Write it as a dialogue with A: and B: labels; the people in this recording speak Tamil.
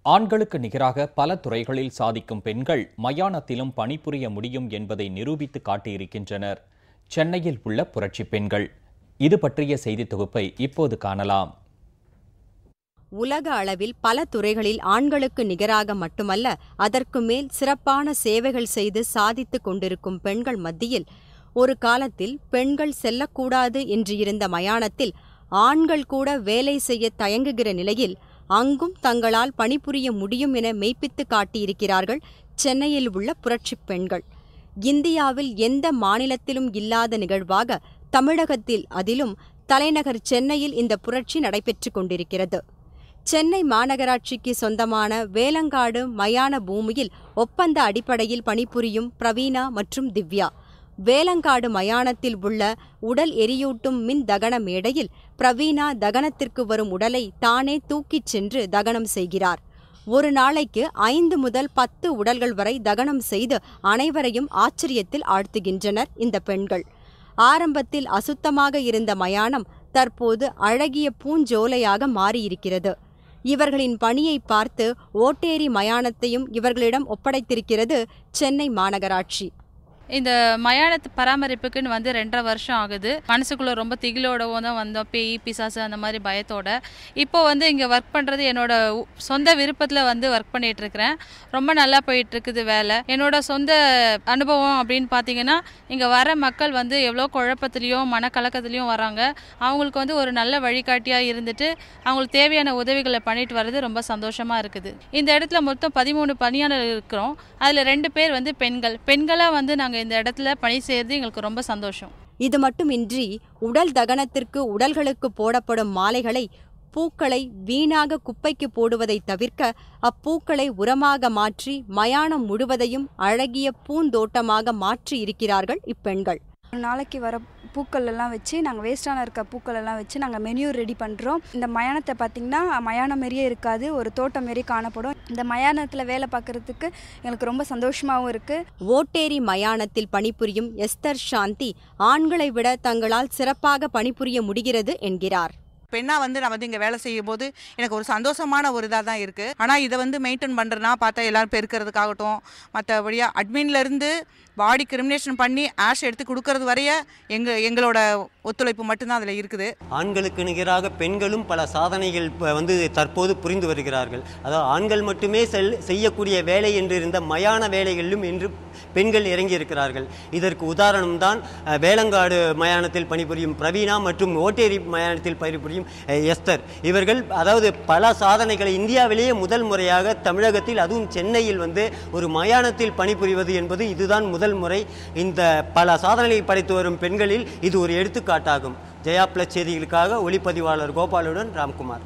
A: ஆண்களுக்கு நிகராக பல துறைகளில் சாதிக்கும் பெண்கள் மயானத்திலும் பணிபுரிய முடியும் என்பதை நிரூபித்து காட்டியிருக்கின்றனர். சென்னையில் உள்ள புரட்சி பெண்கள். இது பற்றிய செய்தி தொகுப்பை இப்போது காணலாம்.
B: உலக அளவில் பல துறைகளில் ஆண்களுக்கு நிகராக மட்டுமல்ல, அதற்கு மேல் சிறப்பான சேவைகள் செய்து சாதித்துக் கொண்டிருக்கும் பெண்கள் மத்தியில் ஒரு காலத்தில் பெண்கள் செல்லக்கூடாது என்று இருந்த மயானத்தில் ஆண்கள் கூட வேலை செய்ய தயங்குகிற நிலையில் அங்கும் தங்களால் பணிபுரிய முடியும் என மெய்ப்பித்து காட்டியிருக்கிறார்கள் சென்னையில் உள்ள புரட்சி பெண்கள். இந்தியாவில் எந்த மாநிலத்திலும் இல்லாத நிகழ்வாக தமிழகத்தில், அதிலும் தலைநகர் சென்னையில் இந்த புரட்சி நடைபெற்றுக் கொண்டிருக்கிறது. சென்னை மாநகராட்சிக்கு சொந்தமான வேலங்காடு மயான பூமியில் ஒப்பந்த அடிப்படையில் பணிபுரியும் பிரவீனா மற்றும் திவ்யா. வேலங்காடு மயானத்தில் உள்ள உடல் எரியூட்டும் மின் தகன மேடையில் பிரவீனா தகனத்திற்கு வரும் உடலை தானே தூக்கிச் சென்று தகனம் செய்கிறார். ஒரு நாளைக்கு 5 முதல் 10 உடல்கள் வரை தகனம் செய்து அனைவரையும் ஆச்சரியத்தில் ஆழ்த்துகின்றனர் இந்த பெண்கள். ஆரம்பத்தில் அசுத்தமாக இருந்த மயானம் தற்போது அழகிய பூஞ்சோலையாக மாறியிருக்கிறது. இவர்களின் பணியை பார்த்து ஓட்டேரி மயானத்தையும் இவர்களிடம் ஒப்படைத்திருக்கிறது சென்னை மாநகராட்சி.
C: இந்த மயானத்து பராமரிப்புக்குன்னு 2.5 வருஷம் ஆகுது. மனசுக்குள்ளே ரொம்ப திகிலோடவும் தான் வந்தோம், பேய் பிசாசு அந்த மாதிரி பயத்தோட. இப்போ இங்கே ஒர்க் பண்ணுறது என்னோட சொந்த விருப்பத்தில் ஒர்க் பண்ணிகிட்ருக்கிறேன். ரொம்ப நல்லா போயிட்டுருக்குது வேலை. என்னோட சொந்த அனுபவம் அப்படின்னு பார்த்தீங்கன்னா, இங்கே வர மக்கள் எவ்வளோ குழப்பத்துலேயும் மனக்கலக்கத்துலேயும் வராங்க. அவங்களுக்கு ஒரு நல்ல வழிகாட்டியாக இருந்துட்டு அவங்களுக்கு தேவையான உதவிகளை பண்ணிட்டு வர்றது ரொம்ப சந்தோஷமாக இருக்குது. இந்த இடத்துல மொத்தம் 13 பணியாளர் இருக்கிறோம். அதில் 2 பேர் பெண்கள். பெண்களாக நாங்கள் இந்த இடத்துல பணி செய்யறது எங்களுக்கு ரொம்ப சந்தோஷம்.
B: இது மட்டுமின்றி உடல் தகனத்திற்கு உடல்களுக்கு போடப்படும் மாலைகளை, பூக்களை வீணாக குப்பைக்கு போடுவதை தவிர்க்க அப்பூக்களை உரமாக மாற்றி மயானம் முழுவதையும் அழகிய பூந்தோட்டமாக மாற்றி இருக்கிறார்கள் இப்பெண்கள்.
D: நாளைக்கு வர பூக்கள் எல்லாம் வச்சு நாங்கள் வேஸ்டான இருக்க பூக்கள் எல்லாம் வச்சு நாங்கள் மெனு ரெடி பண்ணுறோம். இந்த மயானத்தை பார்த்திங்கன்னா மயானம் மாரியே இருக்காது, ஒரு தோட்டம் மாரி காணப்படும். இந்த மயானத்தில் வேலை பார்க்குறதுக்கு எங்களுக்கு ரொம்ப சந்தோஷமாகவும் இருக்குது.
B: ஓட்டேரி மயானத்தில் பணிபுரியும் எஸ்தர் சாந்தி ஆண்களை விட தங்களால் சிறப்பாக பணிபுரிய முடிகிறது என்கிறார்.
E: பெண்ணாக நான் இங்கே வேலை செய்யும் போது எனக்கு ஒரு சந்தோஷமான ஒரு இதாக தான் இருக்குது. ஆனால் இதை மெயின்டைன் பண்ணுறதுனா பார்த்தா எல்லோரும் பெருக்கிறதுக்காகட்டும், மற்றபடியாக அட்மின்லேருந்து பாடி கிரிமினேஷன் பண்ணி ஆஷ் எடுத்து கொடுக்கறது வரைய எங்களோட ஒத்துழைப்பு மட்டும்தான் அதில் இருக்குது.
F: ஆண்களுக்கு நிகராக பெண்களும் பல சாதனைகள் தற்போது புரிந்து வருகிறார்கள். அதாவது ஆண்கள் மட்டுமே செய்யக்கூடிய வேலை என்று இருந்த மயான வேலைகளிலும் இன்று பெண்கள் இறங்கி இருக்கிறார்கள். இதற்கு உதாரணம்தான் வேலங்காடு மயானத்தில் பணிபுரியும் பிரவீனா மற்றும் ஓட்டேரி மயானத்தில் பணிபுரியும் எஸ்தர். இவர்கள் அதாவது பல சாதனைகளை இந்தியாவிலேயே முதல் முறையாக தமிழகத்தில், அதுவும் சென்னையில் ஒரு மயானத்தில் பணிபுரிவது என்பது இதுதான் முதல் முறை. இந்த பல சாதனைகளை படைத்து வரும் பெண்களில் இது ஒரு எடுத்துக்காட்டாகும். ஜெயா பிளஸ் செய்திகளுக்காக ஒளிப்பதிவாளர் கோபாலுடன் ராம்குமார்.